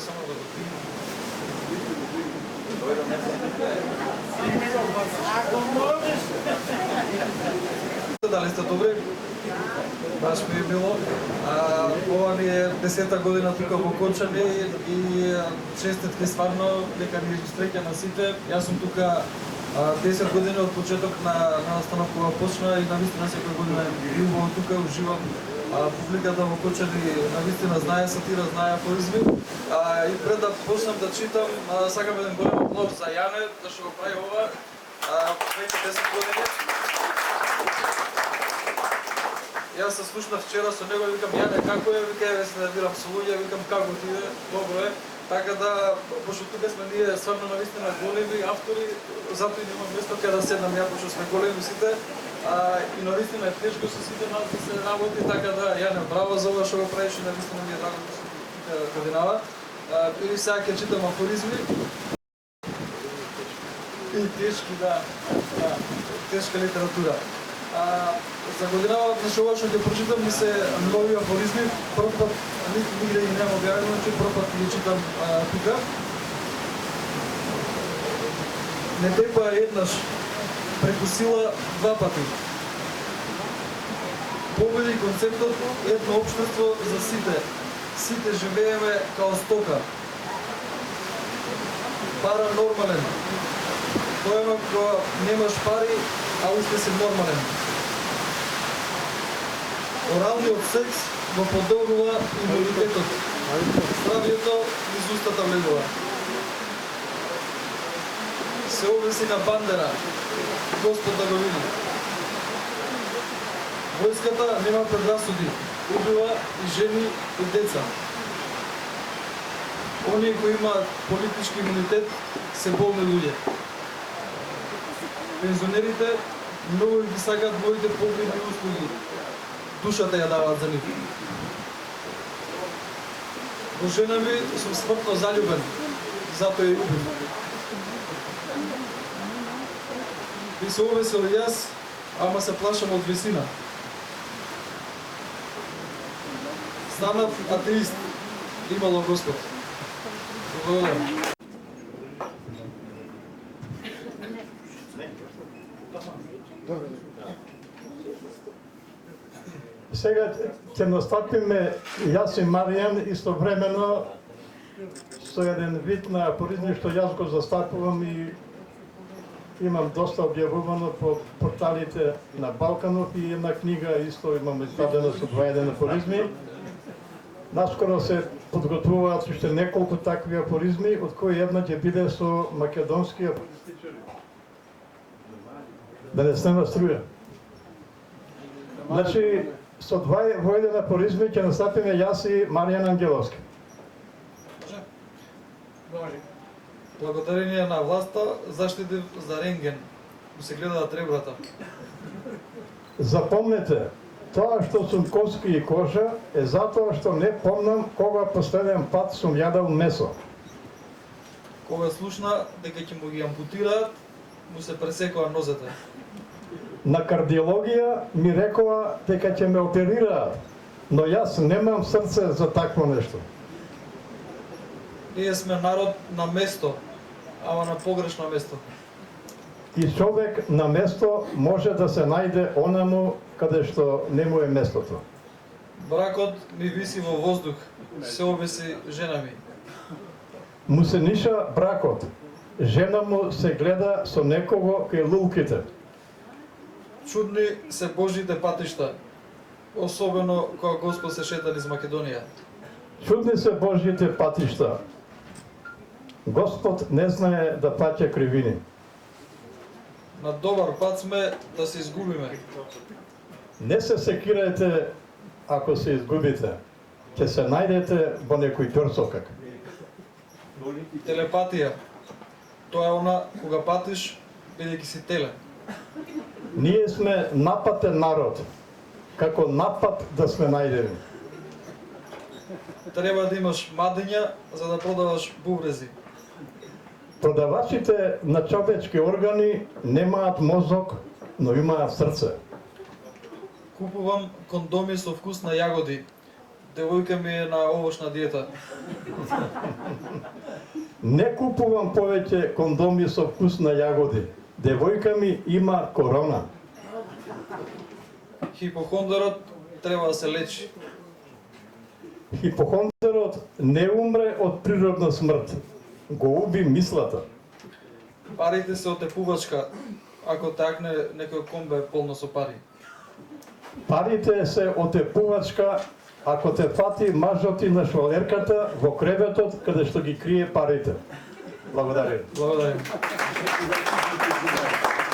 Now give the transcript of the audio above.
само да го пием. Дали сте добри? Баш ми е било. Ова ни е 10-та година тука во Кончани и честитки стварно дека ни среќа на сите. Јас сум тука 10 години од почеток на настанов кога почна и навистина секоја година бивам тука, уживам. Публиката во Кончани навистина знае сатира, знае афоризми. И пред да почнам да читам, сакам еден голем аплауз за Јане, зашто го прави ова. Веќе 10 години. Јас се слушнав вчера со него и викам Јане како е, вика еве се набирам со луѓе, викам како ти е, добро е. Така да, пошто тука сме ние стварно навистина големи автори, затоа и нема место каде да седнам ја, пошто сме големи сите. И навистина е тешко со сите нас да се работи, така да Јане браво за ова што го правиш и навистина ми е драго да се годинава. И сега ќе читам афоризми. И тешки, да, тешка литература. За годинава, значи ова што ќе прочитам ми се нови афоризми, прв пат нигде ги нема објавено, значи прв пат ги читам тука. Не тепа еднаш, преку сила два пати. Победи концептот едно општество за сите. Сите живееме као стока. Паранормален. Тоа е кога немаш пари, а уште си нормален. Оралниот секс го подобрува имунитетот. Здравието низ устата влегува. Се овиси на бандера. Господ да го види. Војската нема предрасуди. Убива и жени и деца. Оние кои имаат политички имунитет се болни луѓе. Пензионерите многу ги сакаат моите погребни услуги. Душата ја даваат за нив. Во жена ми сум смртно заљубен, затоа ја љубим. Би се овесел јас, ама се плашам од висина. Станав атеист, имало Господ. Благодарам. Сега ќе настапиме јас и Маријан истовремено со еден вид на афоризми што јас го застапувам и имам доста објавувано по порталите на Балканов и една книга исто имам издадена со 21 афоризми. Наскоро се подготвуваат уште неколку такви афоризми, од кои една ќе биде со македонски афористичари. Да не снема струја. Значи, со 21 афоризми ќе настапиме јас и Маријан Ангеловски. Може. Благодарение на власта заштитив за рентген. Му се гледаат ребрата. Запомнете, тоа што сум коски и кожа е затоа што не помнам кога последен пат сум јадал месо. Кога слушна дека ќе му ги ампутираат, му се пресекоа нозете. На кардиологија ми рекоа дека ќе ме оперираат, но јас немам срце за такво нешто. Ние сме народ на место, ама на погрешно место. И човек на место може да се најде онаму каде што не му е местото. Бракот ми виси во воздух, се овеси жена ми. Му се ниша бракот, жена му се гледа со некого кај лулките. Чудни се Божите патишта, особено кога Господ се шета низ Македонија. Чудни се Божјите патишта. Господ не знае да паќа кривини. На добар пат сме да се изгубиме. Не се секирајте ако се изгубите. Ќе се најдете во некој ќорсокак. Телепатија. Тоа е она кога патиш бидејќи си теле. Ние сме напатен народ. Како напад да сме најдени. Треба да имаш мадења за да продаваш бубрези. Продавачите на човечки органи немаат мозок, но имаат срце. Купувам кондоми со вкус на јагоди. Девојка ми е на овошна диета. Не купувам повеќе кондоми со вкус на јагоди. Девојка ми има корона. Хипохондрот треба да се лечи. Хипохондрот не умре од природна смрт. Го уби мислата. Парите се отепувачка, ако такне некој комбе полно со пари. Парите се отепувачка ако те фати мажот и на швалерката во креветот каде што ги крие парите. Благодарам. Благодарам.